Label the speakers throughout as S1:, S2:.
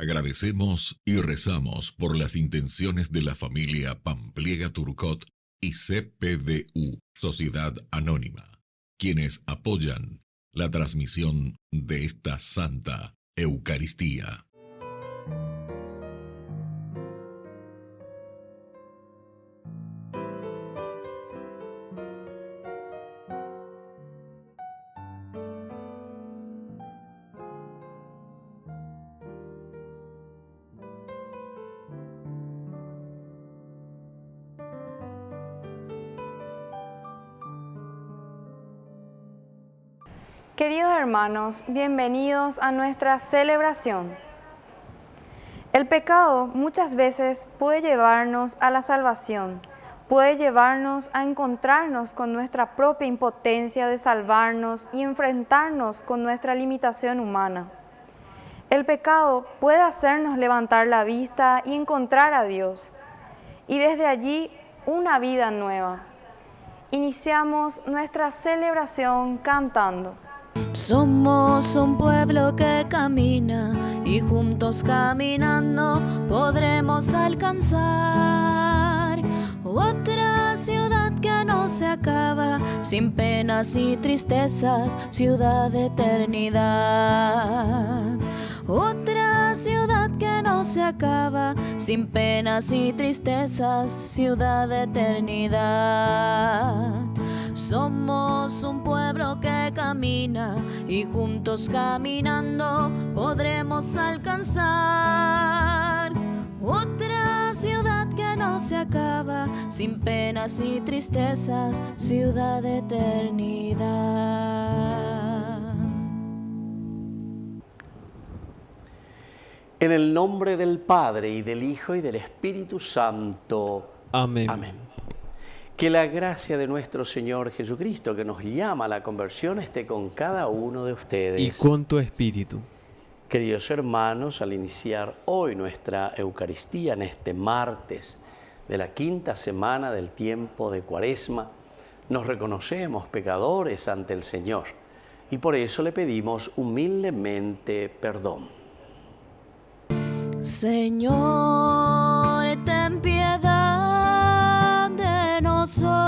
S1: Agradecemos y rezamos por las intenciones de la familia Pampliega Turcot y CPDU, Sociedad Anónima, quienes apoyan la transmisión de esta Santa Eucaristía.
S2: Queridos hermanos, bienvenidos a nuestra celebración. El pecado muchas veces puede llevarnos a la salvación, puede llevarnos a encontrarnos con nuestra propia impotencia de salvarnos y enfrentarnos con nuestra limitación humana. El pecado puede hacernos levantar la vista y encontrar a Dios, y desde allí una vida nueva. Iniciamos nuestra celebración cantando.
S3: Somos un pueblo que camina y juntos caminando podremos alcanzar otra ciudad que no se acaba, sin penas ni tristezas, ciudad de eternidad. Otra ciudad que no se acaba, sin penas y tristezas, ciudad de eternidad. Somos un pueblo que camina y juntos caminando podremos alcanzar otra ciudad que no se acaba, sin penas y tristezas, ciudad de eternidad.
S4: En el nombre del Padre, y del Hijo, y del Espíritu Santo.
S5: Amén.
S4: Amén. Que la gracia de nuestro Señor Jesucristo, que nos llama a la conversión, esté con cada uno de ustedes.
S5: Y con tu espíritu.
S4: Queridos hermanos, al iniciar hoy nuestra Eucaristía, en este martes de la quinta semana del tiempo de Cuaresma, nos reconocemos pecadores ante el Señor y por eso le pedimos humildemente perdón.
S3: Señor, ten piedad de nosotros.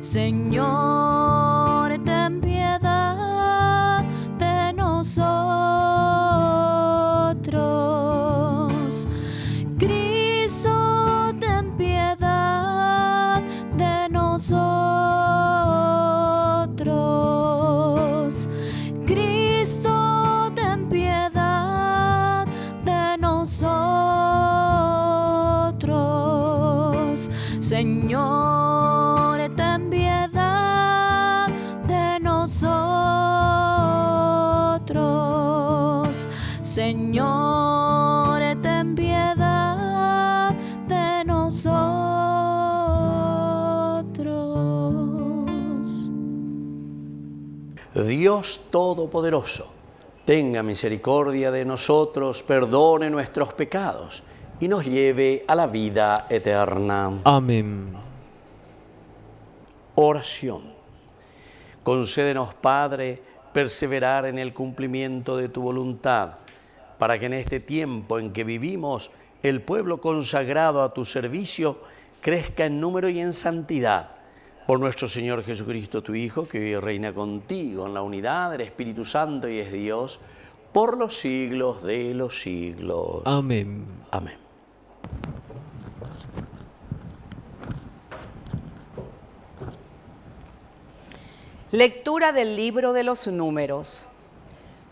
S3: Señor, ten piedad de nosotros. Cristo, ten piedad de nosotros. Cristo, Señor, ten piedad de nosotros. Señor, ten piedad de nosotros.
S4: Dios Todopoderoso, tenga misericordia de nosotros, perdone nuestros pecados y nos lleve a la vida eterna.
S5: Amén.
S4: Oración. Concédenos, Padre, perseverar en el cumplimiento de tu voluntad, para que en este tiempo en que vivimos, el pueblo consagrado a tu servicio crezca en número y en santidad. Por nuestro Señor Jesucristo, tu Hijo, que vive y reina contigo en la unidad del Espíritu Santo y es Dios, por los siglos de los siglos.
S5: Amén.
S4: Amén.
S6: Lectura del libro de los Números.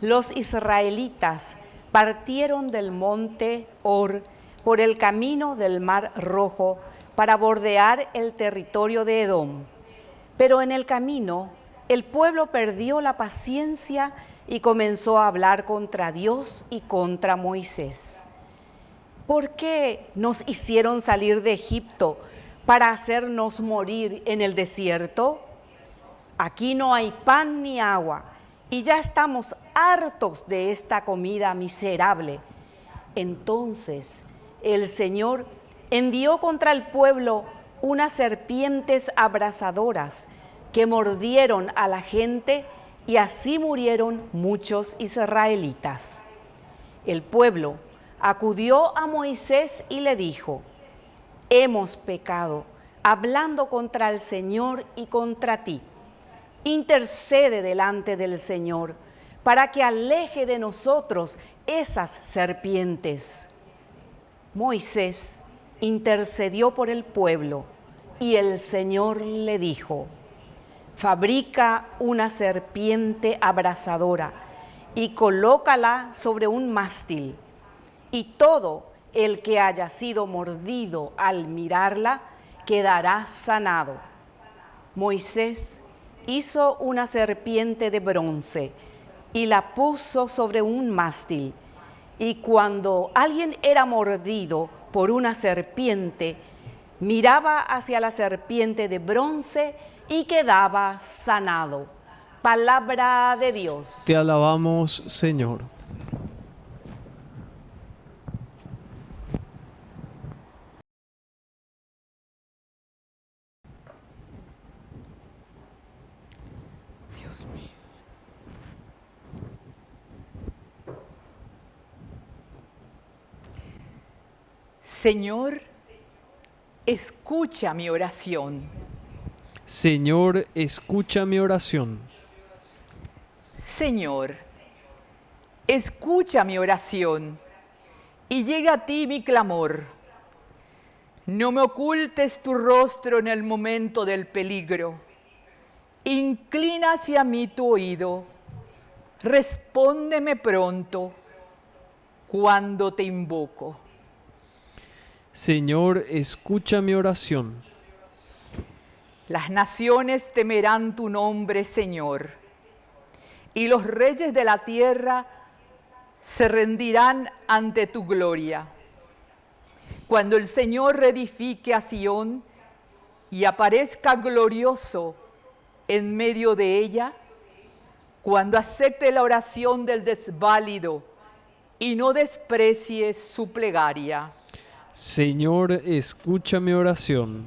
S6: Los israelitas partieron del monte Hor por el camino del Mar Rojo para bordear el territorio de Edom. Pero en el camino, el pueblo perdió la paciencia y comenzó a hablar contra Dios y contra Moisés. ¿Por qué nos hicieron salir de Egipto para hacernos morir en el desierto? Aquí no hay pan ni agua, y ya estamos hartos de esta comida miserable. Entonces el Señor envió contra el pueblo unas serpientes abrasadoras que mordieron a la gente y así murieron muchos israelitas. El pueblo acudió a Moisés y le dijo: hemos pecado, hablando contra el Señor y contra ti. Intercede delante del Señor, para que aleje de nosotros esas serpientes. Moisés intercedió por el pueblo, y el Señor le dijo: fabrica una serpiente abrasadora y colócala sobre un mástil, y todo el que haya sido mordido al mirarla quedará sanado. Moisés hizo una serpiente de bronce y la puso sobre un mástil, y cuando alguien era mordido por una serpiente, miraba hacia la serpiente de bronce y quedaba sanado. Palabra de Dios.
S5: Te alabamos, Señor.
S7: Señor, escucha mi oración.
S5: Señor, escucha mi oración.
S7: Señor, escucha mi oración y llega a ti mi clamor. No me ocultes tu rostro en el momento del peligro. Inclina hacia mí tu oído. Respóndeme pronto cuando te invoco.
S5: Señor, escucha mi oración.
S7: Las naciones temerán tu nombre, Señor, y los reyes de la tierra se rendirán ante tu gloria. Cuando el Señor reedifique a Sión y aparezca glorioso en medio de ella, cuando acepte la oración del desválido y no desprecie su plegaria.
S5: Señor, escucha mi oración.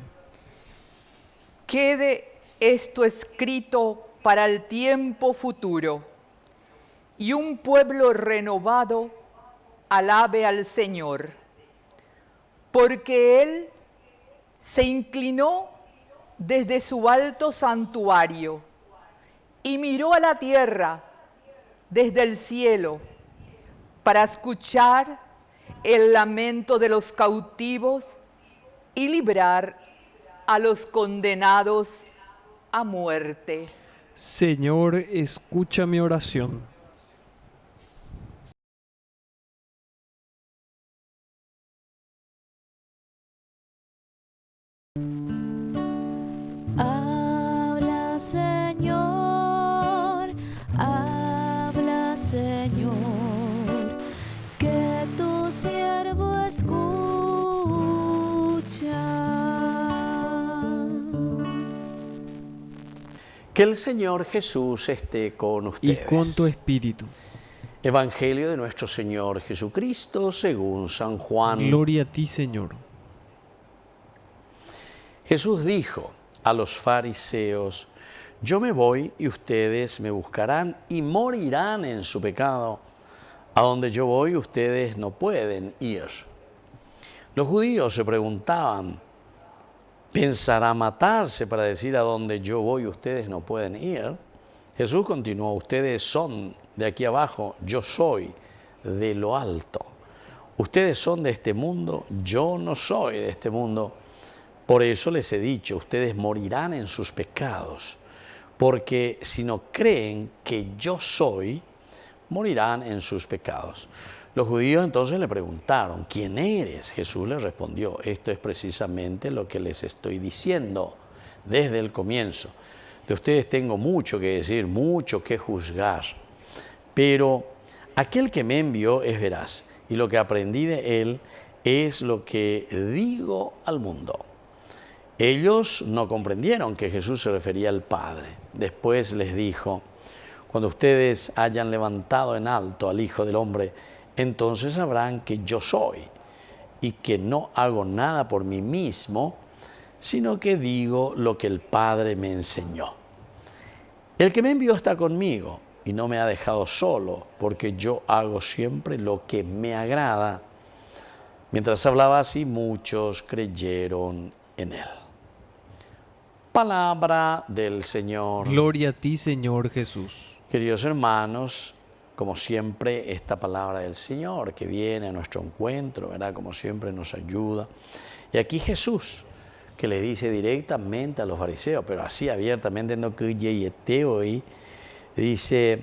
S7: Quede esto escrito para el tiempo futuro, y un pueblo renovado alabe al Señor, porque Él se inclinó desde su alto santuario y miró a la tierra desde el cielo para escuchar el lamento de los cautivos y librar a los condenados a muerte.
S5: Señor, escucha mi oración.
S3: Habla, Señor, habla, Señor, que tu siervo escucha.
S4: Que el Señor Jesús esté con
S5: Y
S4: ustedes.
S5: con tu espíritu.
S4: Evangelio de nuestro Señor Jesucristo según San Juan.
S5: Gloria a ti, Señor.
S4: Jesús dijo a los fariseos: yo me voy y ustedes me buscarán y morirán en su pecado. A donde yo voy ustedes no pueden ir. Los judíos se preguntaban: ¿pensará matarse para decir a donde yo voy ustedes no pueden ir? Jesús continuó: ustedes son de aquí abajo, yo soy de lo alto. Ustedes son de este mundo, yo no soy de este mundo. Por eso les he dicho, ustedes morirán en sus pecados, porque si no creen que yo soy, morirán en sus pecados. Los judíos entonces le preguntaron: ¿quién eres? Jesús les respondió: esto es precisamente lo que les estoy diciendo desde el comienzo. De ustedes tengo mucho que decir, mucho que juzgar, pero aquel que me envió es veraz, y lo que aprendí de él es lo que digo al mundo. Ellos no comprendieron que Jesús se refería al Padre. Después les dijo: cuando ustedes hayan levantado en alto al Hijo del Hombre, entonces sabrán que yo soy, y que no hago nada por mí mismo, sino que digo lo que el Padre me enseñó. El que me envió está conmigo y no me ha dejado solo, porque yo hago siempre lo que me agrada. Mientras hablaba así, muchos creyeron en él. Palabra del Señor.
S5: Gloria a ti, Señor Jesús.
S4: Queridos hermanos, como siempre, esta palabra del Señor que viene a nuestro encuentro, ¿verdad? Como siempre nos ayuda. Y aquí Jesús, que le dice directamente a los fariseos, pero así abiertamente, no que hoy, dice,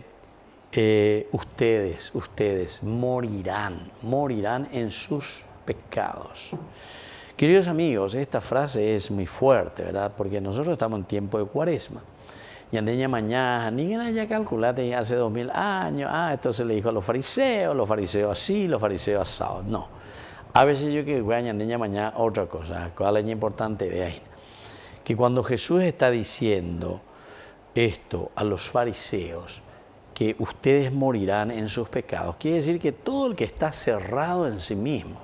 S4: ustedes morirán en sus pecados. Queridos amigos, esta frase es muy fuerte, ¿verdad? Porque nosotros estamos en tiempo de Cuaresma. Y andeña mañana, ni ya calculate hace 2000 años, esto se le dijo a los fariseos así, los fariseos asados. No. A veces yo que voy a andeña mañana otra cosa, cuál es importante de ahí. Que cuando Jesús está diciendo esto a los fariseos, que ustedes morirán en sus pecados, quiere decir que todo el que está cerrado en sí mismo,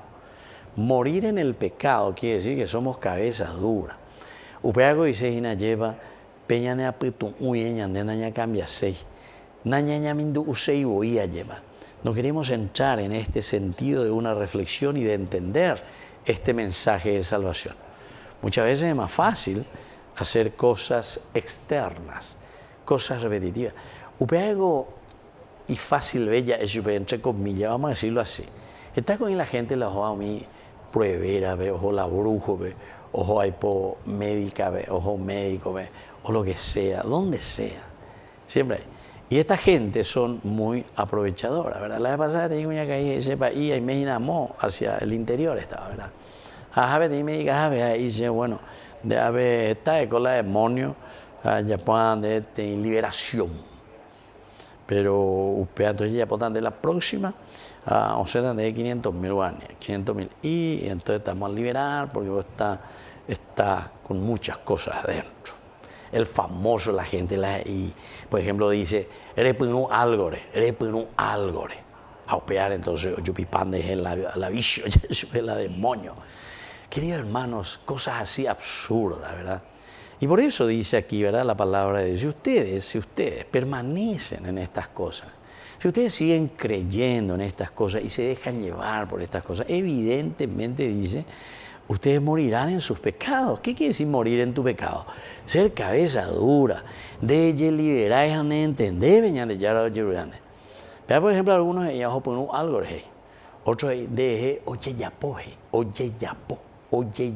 S4: morir en el pecado quiere decir que somos cabezas duras. Upeago dice y lleva peña ne apitu uyeña de naña cambia seis. Naña mindu usei voía lleva. No queremos entrar en este sentido de una reflexión y de entender este mensaje de salvación. Muchas veces es más fácil hacer cosas externas, cosas repetitivas. Upeago y fácil bella es entre comillas, vamos a decirlo así. Está con la gente la ojo a mí pruebera, ojo la brujo, ojo hipo médica, ojo médico, o lo que sea, donde sea, siempre hay. Y esta gente son muy aprovechadoras, ¿verdad? La vez pasada tenía una caída en ese país y me inamó hacia el interior estaba, ¿verdad? A ver, me diga, ahí dice, bueno, de haber esta con la demonio, ya puedan de liberación. Pero entonces ya puedan de la próxima, o sea, de 500.000 guanes, 500.000. Y entonces estamos a liberar porque está con muchas cosas adentro. El famoso, la gente, y por ejemplo dice, eres un álgore. A opear entonces, yo pipande en la vicio, la demonio. Queridos hermanos, cosas así absurdas, ¿verdad? Y por eso dice aquí, ¿verdad? La palabra de Dios, si ustedes permanecen en estas cosas, si ustedes siguen creyendo en estas cosas y se dejan llevar por estas cosas, evidentemente dice, ustedes morirán en sus pecados. ¿Qué quiere decir morir en tu pecado? Ser cabeza dura, de liberar, de entender, de ya vea, por ejemplo, algunos de ellos ponen algo de otros de oye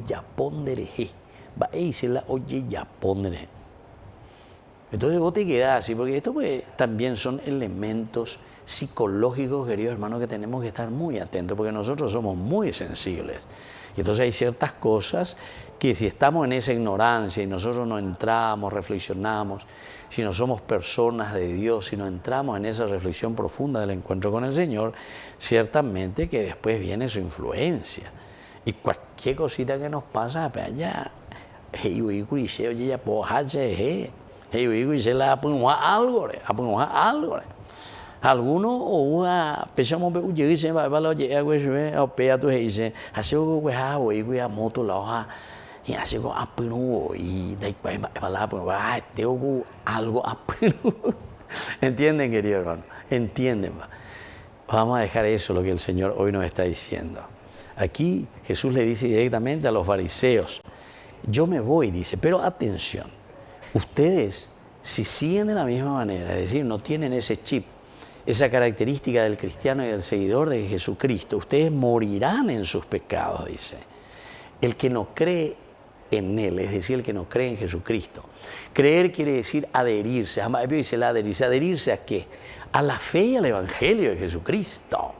S4: yapón de leje. Va a decir la oye yapón de leje. Entonces vos te quedás así, porque esto pues, también son elementos psicológicos, queridos hermanos, que tenemos que estar muy atentos, porque nosotros somos muy sensibles. Y entonces hay ciertas cosas que si estamos en esa ignorancia y nosotros no entramos, reflexionamos, si no somos personas de Dios, si no entramos en esa reflexión profunda del encuentro con el Señor, ciertamente que después viene su influencia. Y cualquier cosita que nos pasa, allá, algunos o pensamos que dice va lo llega o pea tu dice así que moto la hoja y así como apino y de ahí va tengo algo apino. ¿Entienden, querido hermano? Entienden. Vamos a dejar eso, lo que el Señor hoy nos está diciendo. Aquí Jesús le dice directamente a los fariseos, yo me voy, dice, pero atención, ustedes si siguen de la misma manera, es decir, no tienen ese chip, esa característica del cristiano y del seguidor de Jesucristo, ustedes morirán en sus pecados, dice. El que no cree en Él, es decir, el que no cree en Jesucristo. Creer quiere decir adherirse. ¿Adherirse a qué? A la fe y al Evangelio de Jesucristo.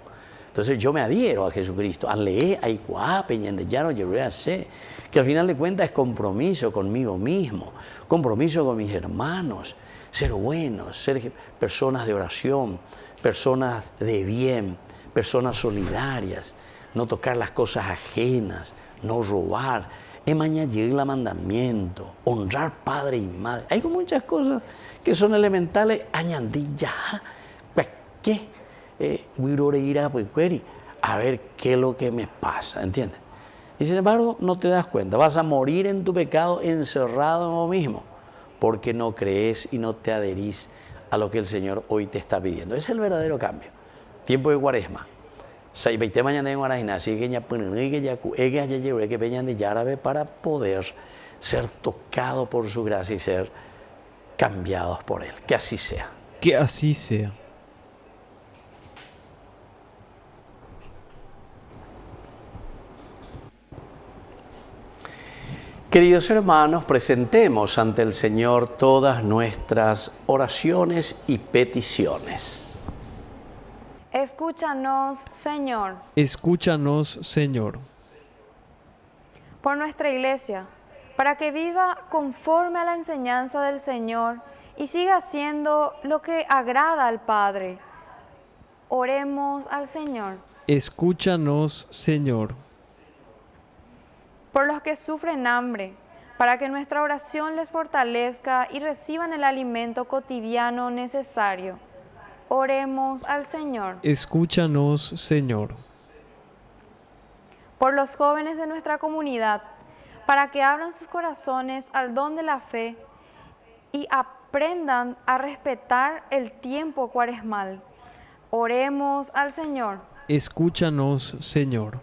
S4: Entonces yo me adhiero a Jesucristo, a leer, a Ikuá, Peñandellano, que al final de cuentas es compromiso conmigo mismo, compromiso con mis hermanos, ser buenos, ser personas de oración, personas de bien, personas solidarias, no tocar las cosas ajenas, no robar, emañadir el mandamiento, honrar padre y madre. Hay muchas cosas que son elementales, añadir ya, ¿qué? A ver qué es lo que me pasa, ¿entiendes? Y sin embargo no te das cuenta, vas a morir en tu pecado encerrado en vos mismo. porque no crees y no te adherís a lo que el Señor hoy te está pidiendo. Ese es el verdadero cambio. Tiempo de Cuaresma. Para poder ser tocado por su gracia y ser cambiados por Él. Que así sea.
S5: Que así sea.
S4: Queridos hermanos, presentemos ante el Señor todas nuestras oraciones y peticiones.
S2: Escúchanos, Señor,
S5: Escúchanos, Señor,
S2: por nuestra Iglesia, para que viva conforme a la enseñanza del Señor y siga haciendo lo que agrada al Padre. Oremos al Señor.
S5: escúchanos, Señor,
S2: Por los que sufren hambre, para que nuestra oración les fortalezca y reciban el alimento cotidiano necesario. Oremos al Señor.
S5: escúchanos, Señor,
S2: Por los jóvenes de nuestra comunidad, para que abran sus corazones al don de la fe y aprendan a respetar el tiempo cuaresmal. Oremos al Señor.
S5: escúchanos, Señor,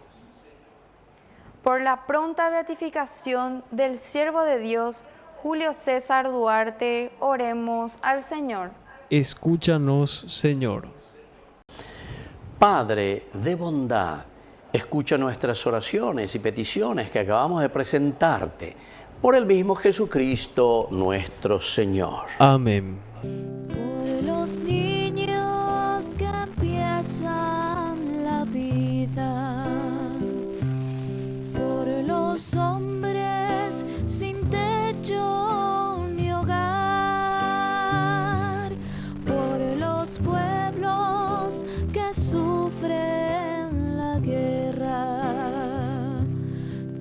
S2: Por la pronta beatificación del siervo de Dios, Julio César Duarte, oremos al Señor.
S5: escúchanos, Señor,
S4: Padre de bondad, escucha nuestras oraciones y peticiones que acabamos de presentarte por el mismo Jesucristo nuestro Señor.
S5: amén.
S3: Por los niños que empiezan la vida, por los hombres sin techo ni hogar, por los pueblos que sufren la guerra,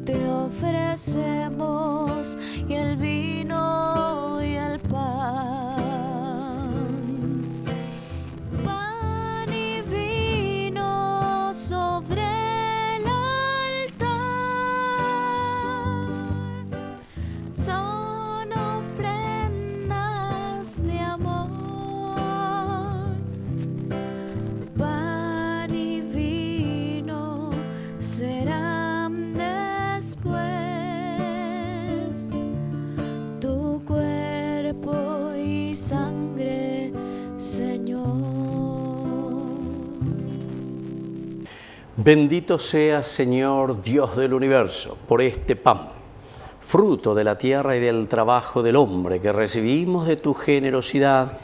S3: te ofrecemos y el vino y el pan y vino sobre el altar, son ofrendas de amor. Pan y vino serán después tu cuerpo y sangre, Señor.
S4: Bendito seas, Señor, Dios del universo, por este pan, fruto de la tierra y del trabajo del hombre que recibimos de tu generosidad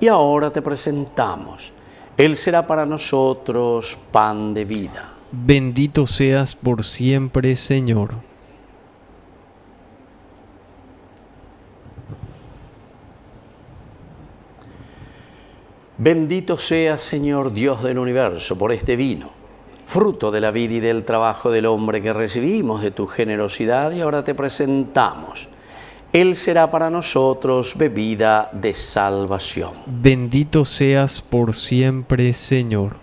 S4: y ahora te presentamos. Él será para nosotros pan de vida.
S5: Bendito seas por siempre, Señor.
S4: Bendito seas, Señor, Dios del universo, por este vino, fruto de la vida y del trabajo del hombre que recibimos de tu generosidad y ahora te presentamos. Él será para nosotros bebida de salvación.
S5: Bendito seas por siempre, Señor.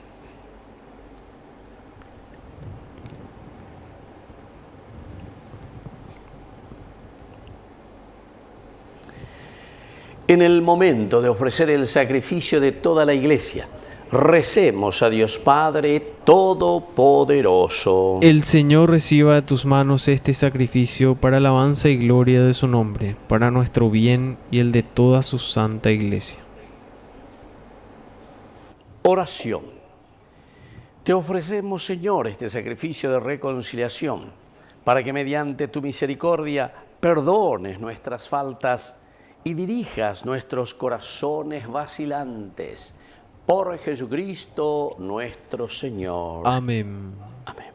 S4: En el momento de ofrecer el sacrificio de toda la Iglesia, recemos a Dios Padre Todopoderoso.
S5: El Señor reciba de tus manos este sacrificio para alabanza y gloria de su nombre, para nuestro bien y el de toda su santa Iglesia.
S4: Oración. Te ofrecemos, Señor, este sacrificio de reconciliación, para que mediante tu misericordia perdones nuestras faltas y dirijas nuestros corazones vacilantes. Por Jesucristo nuestro Señor.
S5: Amén.
S4: Amén.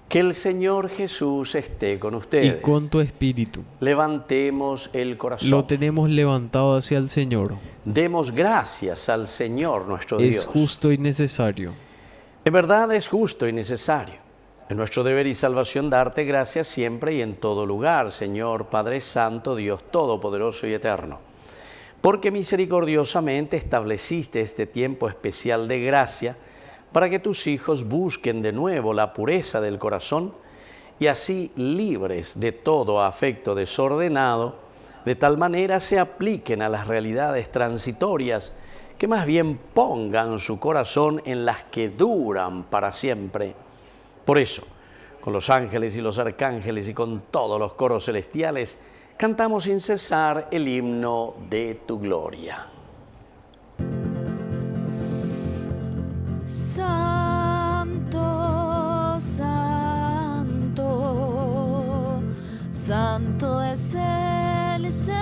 S4: Que el Señor Jesús esté con ustedes.
S5: Y con tu espíritu.
S4: Levantemos el corazón.
S5: Lo tenemos levantado hacia el Señor.
S4: Demos gracias al Señor nuestro Dios.
S5: Es justo y necesario.
S4: En verdad es justo y necesario. Es nuestro deber y salvación darte gracias siempre y en todo lugar, Señor Padre Santo, Dios Todopoderoso y Eterno. Porque misericordiosamente estableciste este tiempo especial de gracia para que tus hijos busquen de nuevo la pureza del corazón y así, libres de todo afecto desordenado, de tal manera se apliquen a las realidades transitorias, que más bien pongan su corazón en las que duran para siempre. Por eso, con los ángeles y los arcángeles y con todos los coros celestiales, cantamos sin cesar el himno de tu gloria.
S3: Santo, santo, santo es el Señor.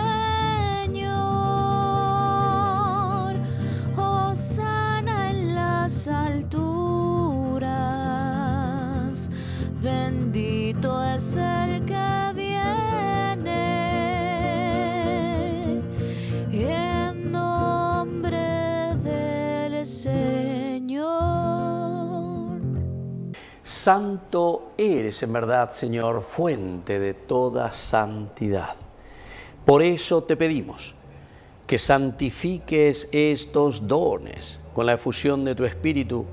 S3: Hosana en las alturas, bendito es el que viene en nombre del Señor.
S4: Santo eres en verdad, Señor, fuente de toda santidad. Por eso te pedimos que santifiques estos dones con la efusión de tu Espíritu,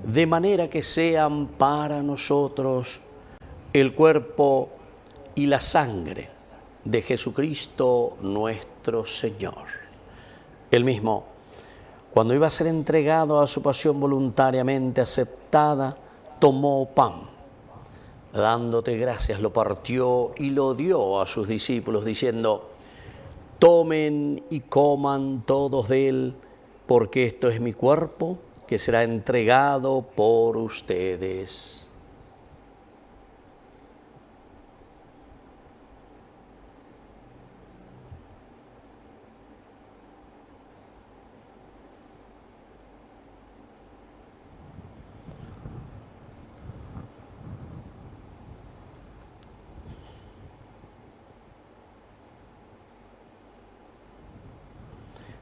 S4: de manera que sean para nosotros el cuerpo y la sangre de Jesucristo nuestro Señor. Él mismo, cuando iba a ser entregado a su pasión voluntariamente aceptada, tomó pan, dándote gracias, lo partió y lo dio a sus discípulos, diciendo: tomen y coman todos de él, porque esto es mi cuerpo, que será entregado por ustedes.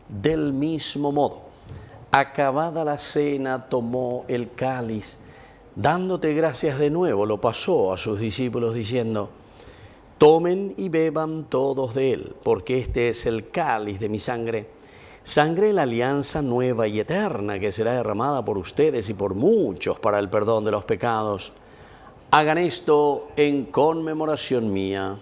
S4: Del mismo modo, acabada la cena, tomó el cáliz, dándote gracias de nuevo, lo pasó a sus discípulos diciendo: tomen y beban todos de él, porque este es el cáliz de mi sangre, sangre de la alianza nueva y eterna, que será derramada por ustedes y por muchos para el perdón de los pecados. Hagan esto en conmemoración mía.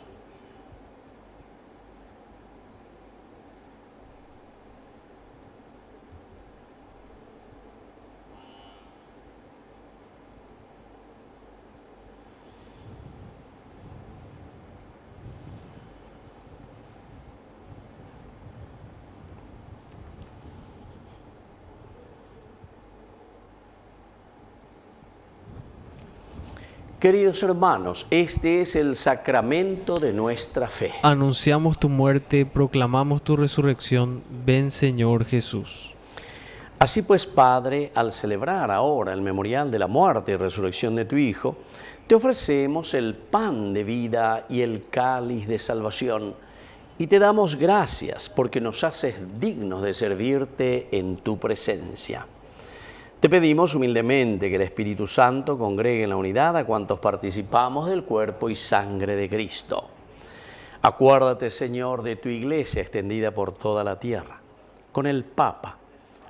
S4: Queridos hermanos, este es el sacramento de nuestra fe.
S5: Anunciamos tu muerte, proclamamos tu resurrección. Ven, Señor Jesús.
S4: Así pues, Padre, al celebrar ahora el memorial de la muerte y resurrección de tu Hijo, te ofrecemos el pan de vida y el cáliz de salvación, y te damos gracias porque nos haces dignos de servirte en tu presencia. Te pedimos humildemente que el Espíritu Santo congregue en la unidad a cuantos participamos del cuerpo y sangre de Cristo. Acuérdate, Señor, de tu Iglesia extendida por toda la tierra, con el Papa,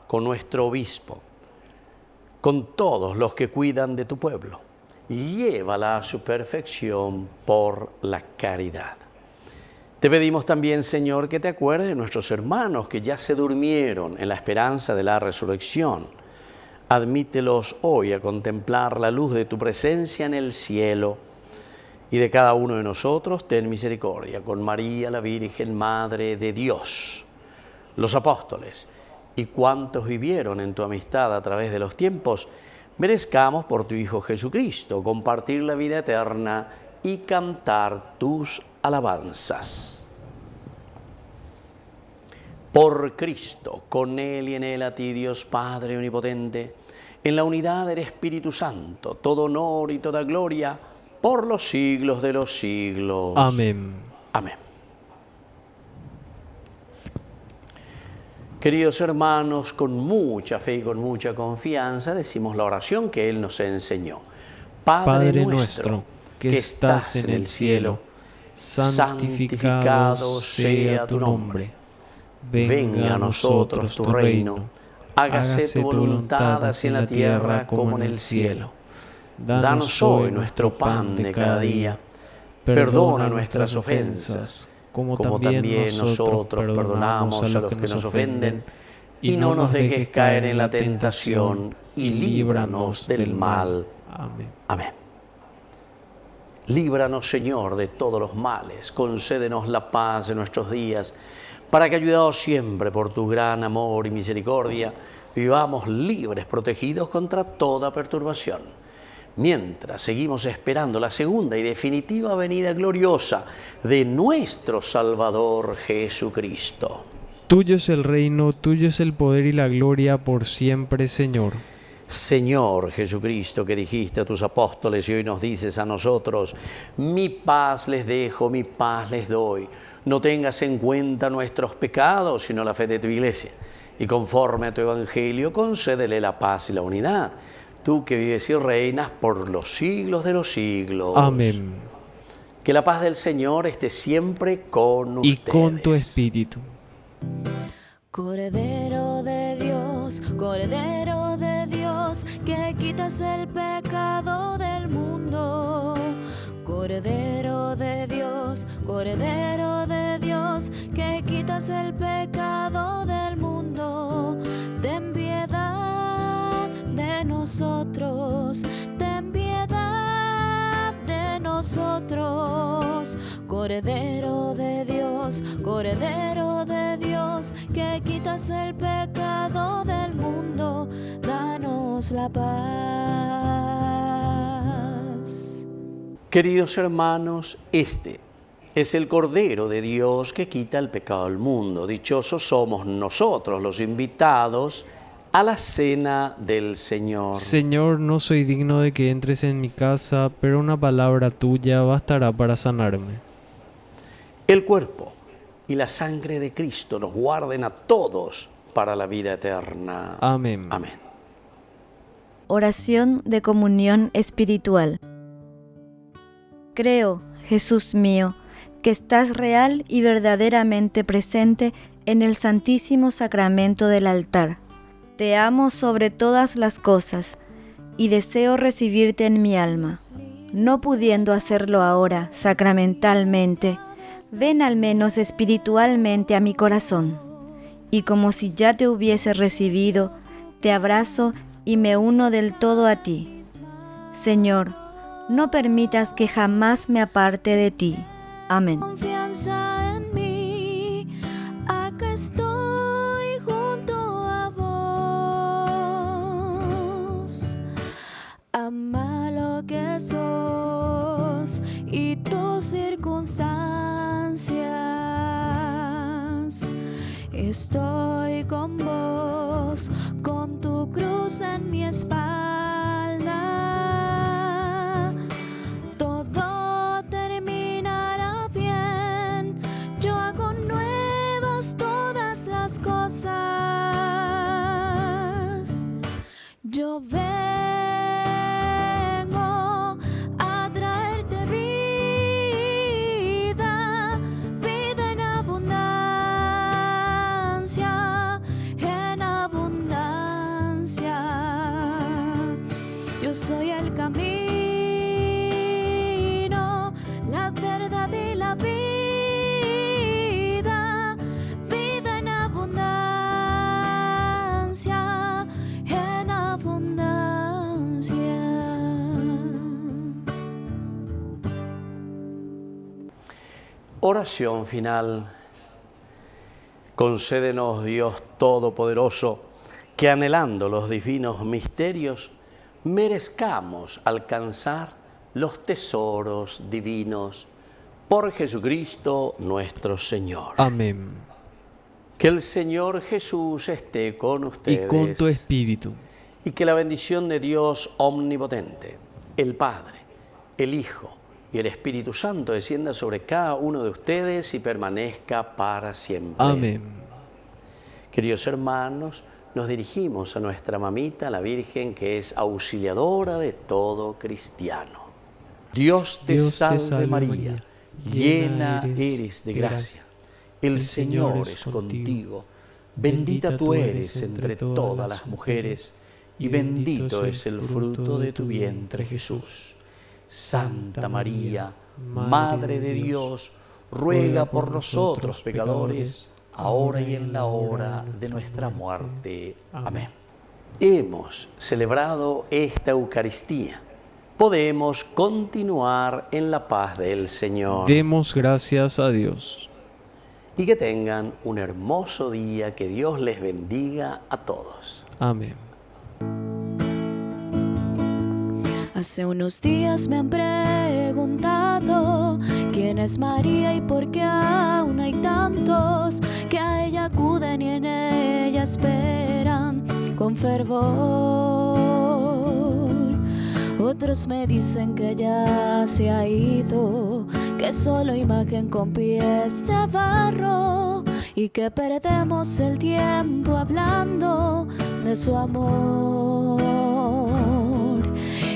S4: con nuestro Obispo, con todos los que cuidan de tu pueblo. Llévala a su perfección por la caridad. Te pedimos también, Señor, que te acuerdes de nuestros hermanos que ya se durmieron en la esperanza de la resurrección. Admítelos hoy a contemplar la luz de tu presencia en el cielo, y de cada uno de nosotros ten misericordia, con María, la Virgen Madre de Dios, los apóstoles y cuantos vivieron en tu amistad a través de los tiempos, merezcamos por tu Hijo Jesucristo compartir la vida eterna y cantar tus alabanzas. Por Cristo, con Él y en Él, a ti, Dios Padre Omnipotente, en la unidad del Espíritu Santo, todo honor y toda gloria, por los siglos de los siglos.
S5: Amén.
S4: Amén. Queridos hermanos, con mucha fe y con mucha confianza decimos la oración que Él nos enseñó.
S5: Padre nuestro, que estás en el cielo, santificado sea tu nombre.
S4: Venga a nosotros tu reino, hágase tu voluntad así en la tierra como en el cielo. Danos hoy nuestro pan de cada día, perdona nuestras ofensas,
S5: como también nosotros perdonamos a los que nos ofenden, y no nos dejes caer en la tentación, y líbranos del mal. Amén.
S4: Amén. Líbranos, Señor, de todos los males, concédenos la paz en nuestros días, para que, ayudados siempre por tu gran amor y misericordia, vivamos libres, protegidos contra toda perturbación, mientras seguimos esperando la segunda y definitiva venida gloriosa de nuestro Salvador Jesucristo.
S5: Tuyo es el reino, tuyo es el poder y la gloria por siempre, Señor.
S4: Señor Jesucristo, que dijiste a tus apóstoles y hoy nos dices a nosotros: mi paz les dejo, mi paz les doy. No tengas en cuenta nuestros pecados, sino la fe de tu iglesia. Y conforme a tu evangelio, concédele la paz y la unidad. Tú que vives y reinas por los siglos de los siglos.
S5: Amén.
S4: Que la paz del Señor esté siempre con ustedes.
S5: Y con tu espíritu.
S3: Cordero de Dios, que quitas el pecado del mundo. Cordero de Dios, que quitas el pecado del mundo. Ten piedad de nosotros, ten piedad de nosotros. Cordero de Dios, que quitas el pecado del mundo, danos la paz.
S4: Queridos hermanos, este es el Cordero de Dios que quita el pecado del mundo. Dichosos somos nosotros, los invitados a la cena del Señor.
S5: Señor, no soy digno de que entres en mi casa, pero una palabra tuya bastará para sanarme.
S4: El cuerpo y la sangre de Cristo nos guarden a todos para la vida eterna.
S5: Amén.
S4: Amén.
S8: Oración de comunión espiritual. Creo, Jesús mío, que estás real y verdaderamente presente en el Santísimo Sacramento del altar. Te amo sobre todas las cosas y deseo recibirte en mi alma. No pudiendo hacerlo ahora sacramentalmente, ven al menos espiritualmente a mi corazón, y como si ya te hubiese recibido, te abrazo y me uno del todo a ti. Señor, no permitas que jamás me aparte de ti. Amén.
S3: Confianza en mí, acá estoy junto a vos. Ama lo que sos y tus circunstancias. Estoy con vos, con tu cruz en mi espalda. Todo terminará bien. Yo hago nuevas todas las cosas. Yo vengo a traerte vida, vida en abundancia, en abundancia. Yo soy el camino, la verdad y la vida, vida en abundancia, en abundancia.
S4: Oración final. Concédenos, Dios Todopoderoso, que anhelando los divinos misterios, merezcamos alcanzar los tesoros divinos. Por Jesucristo nuestro Señor.
S5: Amén.
S4: Que el Señor Jesús esté con ustedes.
S5: Y con tu espíritu.
S4: Y que la bendición de Dios omnipotente, el Padre, el Hijo y el Espíritu Santo descienda sobre cada uno de ustedes y permanezca para siempre.
S5: Amén.
S4: Queridos hermanos, nos dirigimos a nuestra mamita, la Virgen, que es auxiliadora de todo cristiano. Dios te salve María, llena eres de gracia. El Señor es contigo. Bendita tú eres entre todas las mujeres, y bendito es el fruto de tu vientre, Jesús. Santa María, Madre de Dios, ruega por nosotros pecadores, ahora y en la hora de nuestra muerte. Amén. Hemos celebrado esta Eucaristía. Podemos continuar en la paz del Señor.
S5: Demos gracias a Dios.
S4: Y que tengan un hermoso día, que Dios les bendiga a todos.
S5: Amén.
S3: Hace unos días me han preguntado quién es María y por qué aún hay tantos que a ella acuden y en ella esperan con fervor. Otros me dicen que ya se ha ido, que solo imagen con pies de barro y que perdemos el tiempo hablando de su amor.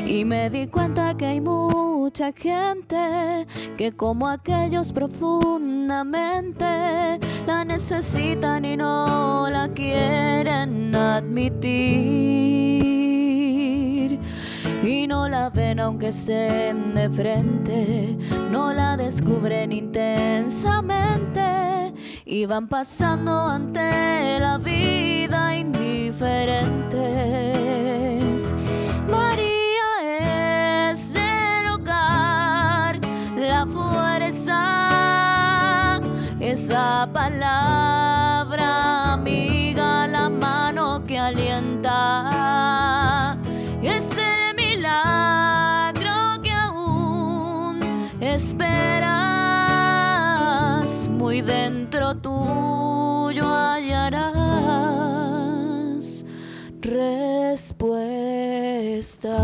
S3: Y me di cuenta que hay mucha gente que como aquellos profundamente la necesitan y no la quieren admitir. Y no la ven aunque estén de frente, no la descubren intensamente y van pasando ante la vida indiferentes. María es el hogar, la fuerza, esa palabra amiga, la mano que alienta, es el milagro que aún esperas, muy dentro tuyo hallarás respuesta.